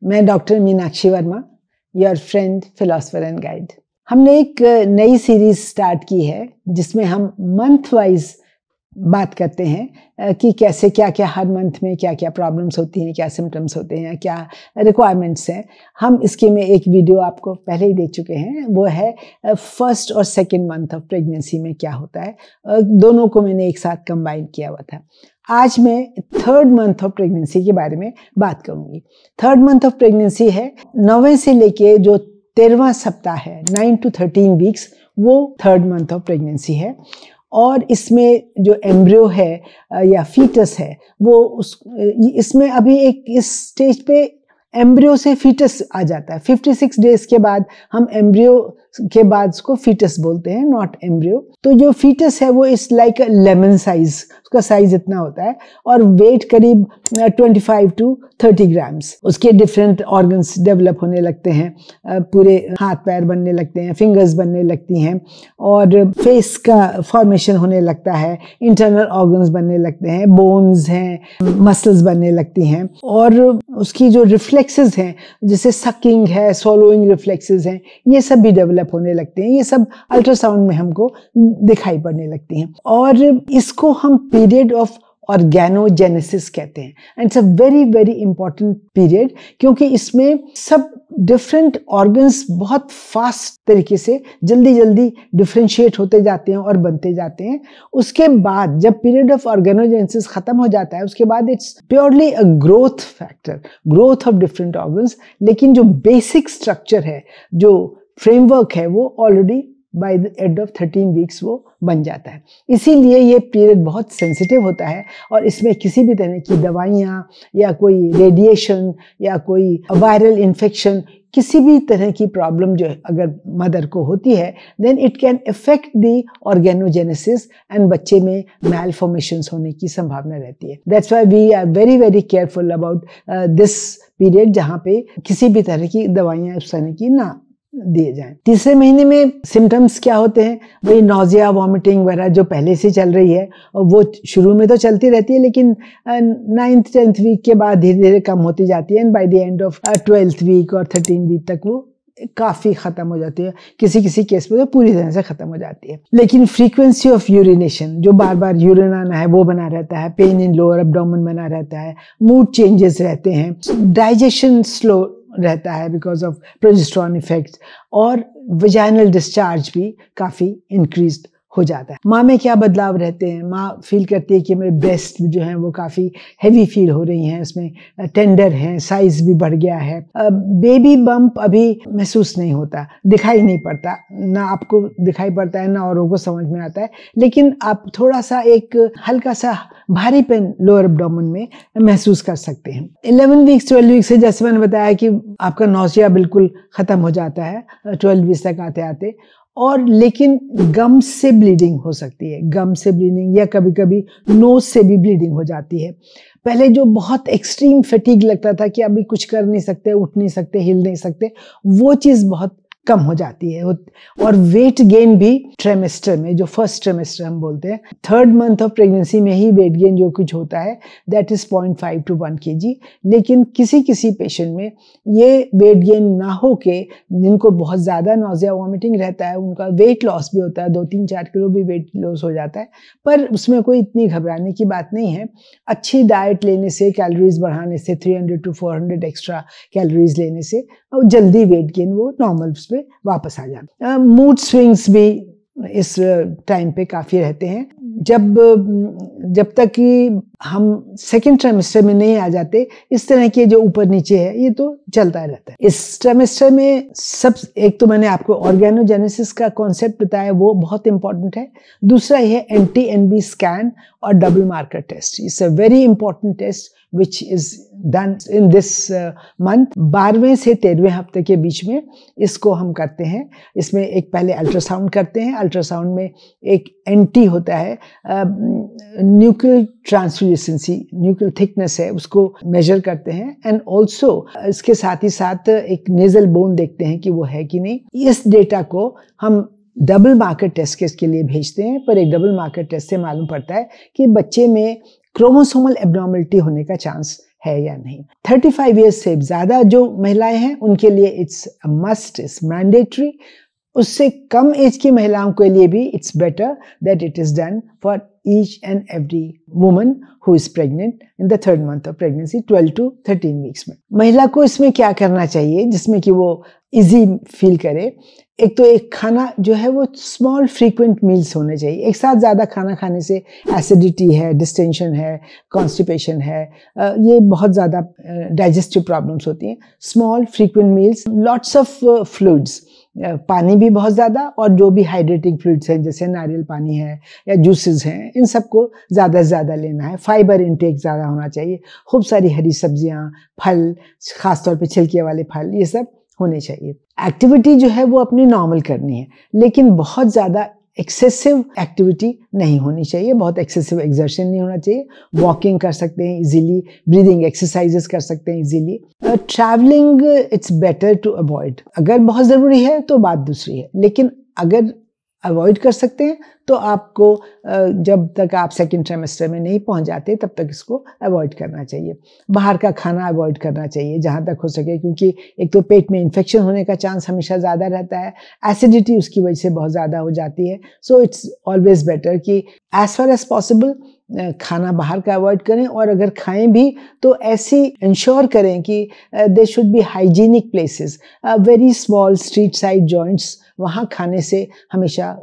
मैं doctor Meenakshi Verma, your friend philosopher and guide. हमने एक नई सीरीज स्टार्ट की है जिसमें हम मंथ वाइज बात करते हैं कि कैसे क्या क्या हर मंथ में क्या क्या प्रॉब्लम्स होती हैं, क्या सिम्टम्स होते हैं, क्या रिक्वायरमेंट्स हैं। हम इसके में एक वीडियो आपको पहले ही दे चुके हैं, वो है फर्स्ट और सेकंड मंथ ऑफ प्रेगनेंसी में क्या होता है। दोनों को मैंने एक साथ कंबाइन किया हुआ था। आज मैं थर्ड मंथ ऑफ प्रेगनेंसी के बारे में बात करूंगी। थर्ड मंथ ऑफ प्रेगनेंसी है 9वें से लेके जो 13वां सप्ताह है, 9 to 13 वीक्स, वो थर्ड मंथ ऑफ प्रेगनेंसी है। और इसमें जो एम्ब्रियो है या फीटस है वो इसमें अभी एक इस स्टेज पे एम्ब्रियो से फीटस आ जाता है। 56 डेज के बाद हम एम्ब्रियो के बाद उसको फीटस बोलते हैं, नॉट एम्ब्रियो। तो जो फीटस है वो इस लाइक लेमन साइज, उसका साइज इतना होता है और वेट करीब 25 to 30 ग्राम्स। उसके डिफरेंट ऑर्गन्स डेवलप होने लगते हैं, पूरे हाथ पैर बनने लगते हैं, फिंगर्स बनने लगती हैं और फेस का फॉर्मेशन होने लगता है, इंटरनल ऑर्गन्स बनने लगते हैं, बोन्स हैं, मसल्स बनने लगती हैं और उसकी जो रिफ्लेक्सेस हैं जैसे सकिंग है, swallowing रिफ्लेक्सेस हैं, ये सब भी डेवलप होने लगते हैं। ये सब अल्ट्रासाउंड में हमको दिखाई पड़ने लगती हैं और इसको हम पीरियड ऑफ ऑर्गेनोजेनेसिस कहते हैं। And it's a very very important period क्योंकि इसमें सब डिफरेंट ऑर्गन्स बहुत फास्ट तरीके से जल्दी जल्दी डिफ्रेंशिएट होते जाते हैं और बनते जाते हैं। उसके बाद जब पीरियड ऑफ ऑर्गेनोजेनेसिस खत्म हो जाता है उसके बाद it's purely a growth factor, growth of different organs. लेकिन जो बेसिक स्ट्रक्चर है, जो फ्रेमवर्क है, वो already bye the end of 13 weeks वो बन जाता है। इसीलिए ये पीरियड बहुत सेंसिटिव होता है और इसमें किसी भी तरह की दवाइयाँ या कोई रेडिएशन या कोई वायरल इन्फेक्शन, किसी भी तरह की प्रॉब्लम जो अगर मदर को होती है then it can affect the organogenesis and बच्चे में मैलफॉर्मेशंस होने की संभावना रहती है। That's why we are very very careful about this period, जहाँ पे किसी भी तरह की दवाइयाँ उस तरह की ना दिए जाएं। तीसरे महीने में सिम्टम्स क्या होते हैं? वही नॉजिया, वॉमिटिंग वगैरह जो पहले से चल रही है और वो शुरू में तो चलती रहती है लेकिन 9th 10th वीक के बाद धीरे धीरे कम होती जाती है and by the end of 12th week और 13 वीक तक वो काफी खत्म हो जाती है। किसी किसी केस में तो पूरी तरह से खत्म हो जाती है। लेकिन फ्रीक्वेंसी ऑफ यूरिनेशन, जो बार बार यूरिन आना है वो बना रहता है, पेन इन लोअर एब्डोमेन बना रहता है, मूड चेंजेस रहते हैं, डाइजेशन स्लो रहता है बिकॉज ऑफ प्रोजेस्टेरोन इफेक्ट्स और वजाइनल डिस्चार्ज भी काफी इंक्रीज हो जाता है। माँ में क्या बदलाव रहते हैं? माँ फील करती है कि मेरे ब्रेस्ट जो हैं वो काफ़ी हैवी फील हो रही हैं, उसमें टेंडर हैं, साइज भी बढ़ गया है। बेबी बम्प अभी महसूस नहीं होता, दिखाई नहीं पड़ता, ना आपको दिखाई पड़ता है ना औरों को समझ में आता है, लेकिन आप थोड़ा सा एक हल्का सा भारीपन लोअर एब्डोमेन में महसूस कर सकते हैं। 11 वीक्स 12 वीक्स से जैसे मैंने बताया कि आपका नौसिया बिल्कुल ख़त्म हो जाता है 12 वीक्स तक आते आते। और लेकिन गम से ब्लीडिंग हो सकती है, गम से ब्लीडिंग या कभी कभी नोज से भी ब्लीडिंग हो जाती है। पहले जो बहुत एक्सट्रीम फटीग लगता था कि अभी कुछ कर नहीं सकते, उठ नहीं सकते, हिल नहीं सकते, वो चीज़ बहुत कम हो जाती है। और वेट गेन भी ट्रेमेस्टर में, जो फर्स्ट ट्रेमेस्टर हम बोलते हैं, थर्ड मंथ ऑफ प्रेगनेंसी में ही वेट गेन जो कुछ होता है दैट इज 0.5 to 1 kg। लेकिन किसी किसी पेशेंट में ये वेट गेन ना हो के, जिनको बहुत ज़्यादा नॉजिया वॉमिटिंग रहता है, उनका वेट लॉस भी होता है, 2-3-4 किलो भी वेट लॉस हो जाता है, पर उसमें कोई इतनी घबराने की बात नहीं है। अच्छी डाइट लेने से, कैलोरीज बढ़ाने से, 300 to 400 एक्स्ट्रा कैलोरीज लेने से और जल्दी वेट गेन वो नॉर्मल पे वापस आ जाता है। मूड स्विंग्स भी इस टाइम पे काफ़ी रहते हैं। जब तक कि हम सेकेंड ट्राइमेस्टर में नहीं आ जाते, इस तरह के जो ऊपर नीचे है ये तो चलता रहता है। इस ट्राइमेस्टर में सब, एक तो मैंने आपको ऑर्गेनोजेनेसिस का कॉन्सेप्ट बताया, वो बहुत इंपॉर्टेंट है। दूसरा है NT-NB स्कैन और double marker test. It's a very important test which is done in this month. 12वें से 13वें हफ्ते के बीच में इसको हम करते हैं। इसमें एक पहले अल्ट्रासाउंड करते हैं। अल्ट्रासाउंड में एक NT होता है, न्यूक्लियर ट्रांसल्यूसेंसी, न्यूक्लियर थिकनेस है, उसको मेजर करते हैं। एंड ऑल्सो इसके साथ ही साथ एक नेजल बोन देखते हैं कि वो है कि नहीं। इस डेटा को हम डबल मार्कर टेस्ट के इसके लिए भेजते हैं, पर एक डबल मार्कर टेस्ट से मालूम पड़ता है कि बच्चे में क्रोमोसोमल एब्नॉर्मलिटी होने का चांस है या नहीं। 35 इयर्स से ज़्यादा जो महिलाएं हैं उनके लिए it's a must, it's mandatory. उससे कम एज की महिलाओं के लिए भी it's better that it is done for each and every woman who is pregnant in the 3rd month of pregnancy 12 to 13 weeks में। महिला को इसमें क्या करना चाहिए जिसमें कि वो इजी फील करे? एक तो एक खाना जो है वो स्मॉल फ्रीक्वेंट मील्स होने चाहिए। एक साथ ज़्यादा खाना खाने से एसिडिटी है, डिस्टेंशन है, कॉन्स्टिपेशन है, ये बहुत ज़्यादा डाइजेस्टिव प्रॉब्लम्स होती हैं। Small frequent meals, lots of fluids, पानी भी बहुत ज़्यादा, और जो भी हाइड्रेटिंग फ्लूइड्स हैं जैसे नारियल पानी है या जूसेस हैं, इन सबको ज़्यादा से ज़्यादा लेना है। फाइबर इंटेक ज़्यादा होना चाहिए। खूब सारी हरी सब्जियाँ, फल, ख़ासतौर पे छिलके वाले फल, ये सब होने चाहिए। एक्टिविटी जो है वो अपनी नॉर्मल करनी है, लेकिन बहुत ज़्यादा एक्सेसिव एक्टिविटी नहीं होनी चाहिए, बहुत एक्सेसिव एक्सर्शन नहीं होना चाहिए। वॉकिंग कर सकते हैं इजीली, ब्रीदिंग एक्सरसाइजेस कर सकते हैं easily. Travelling it's better to avoid. अगर बहुत ज़रूरी है तो बात दूसरी है, लेकिन अगर अवॉइड कर सकते हैं तो आपको जब तक आप 2nd ट्राइमेस्टर में नहीं पहुंच जाते तब तक इसको अवॉइड करना चाहिए। बाहर का खाना अवॉइड करना चाहिए जहां तक हो सके, क्योंकि एक तो पेट में इन्फेक्शन होने का चांस हमेशा ज़्यादा रहता है, एसिडिटी उसकी वजह से बहुत ज़्यादा हो जाती है। सो इट्स ऑलवेज बेटर कि एज फार एज पॉसिबल खाना बाहर का अवॉइड करें, और अगर खाएं भी तो ऐसी इंश्योर करें कि they should be hygienic places, very small street side joints, वहाँ खाने से हमेशा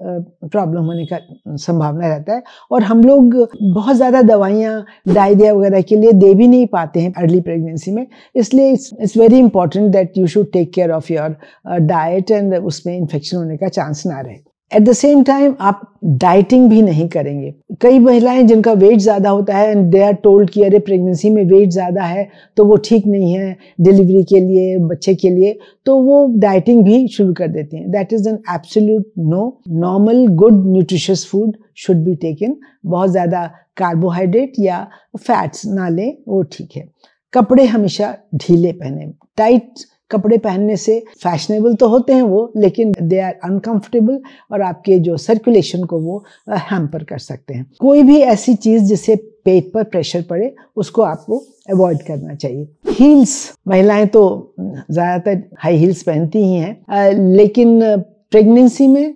प्रॉब्लम होने का संभावना रहता है। और हम लोग बहुत ज़्यादा दवाइयाँ डायरिया वगैरह के लिए दे भी नहीं पाते हैं अर्ली प्रेगनेंसी में, इसलिए it's very important that you should take care of your diet and उसमें इन्फेक्शन होने का चांस ना रहे। एट द सेम टाइम आप डाइटिंग भी नहीं करेंगे। कई महिलाएं जिनका वेट ज़्यादा होता है एंड दे आर टोल्ड कि अरे प्रेगनेंसी में वेट ज़्यादा है तो वो ठीक नहीं है डिलीवरी के लिए, बच्चे के लिए, तो वो डाइटिंग भी शुरू कर देती हैं। That is an absolute no. Normal good nutritious food should be taken. बहुत ज़्यादा कार्बोहाइड्रेट या फैट्स ना लें, वो ठीक है। कपड़े हमेशा ढीले पहने। टाइट कपड़े पहनने से फैशनेबल तो होते हैं वो, लेकिन दे आर अनकंफर्टेबल और आपके जो सर्कुलेशन को वो हैम्पर कर सकते हैं। कोई भी ऐसी चीज़ जिससे पेट पर प्रेशर पड़े उसको आपको अवॉइड करना चाहिए। हील्स, महिलाएं तो ज़्यादातर हाई हील्स पहनती ही हैं, लेकिन प्रेगनेंसी में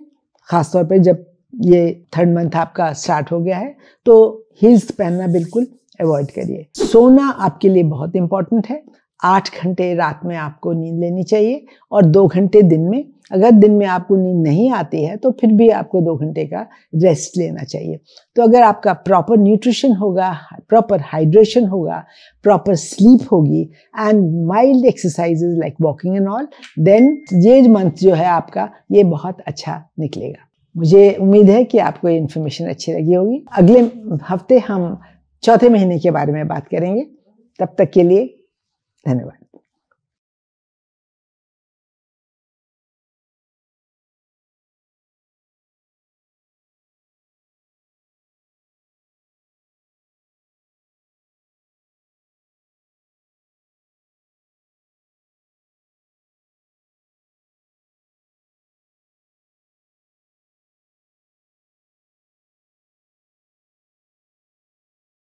ख़ासतौर पे जब ये 3rd मंथ आपका स्टार्ट हो गया है तो हील्स पहनना बिल्कुल अवॉइड करिए। सोना आपके लिए बहुत इम्पॉर्टेंट है। 8 घंटे रात में आपको नींद लेनी चाहिए और 2 घंटे दिन में। अगर दिन में आपको नींद नहीं आती है तो फिर भी आपको 2 घंटे का रेस्ट लेना चाहिए। तो अगर आपका प्रॉपर न्यूट्रिशन होगा, प्रॉपर हाइड्रेशन होगा, प्रॉपर स्लीप होगी and mild exercises like walking and all, then ये मंथ जो है आपका ये बहुत अच्छा निकलेगा। मुझे उम्मीद है कि आपको ये इन्फॉर्मेशन अच्छी लगी होगी। अगले हफ्ते हम 4थे महीने के बारे में बात करेंगे। तब तक के लिए धन्यवाद।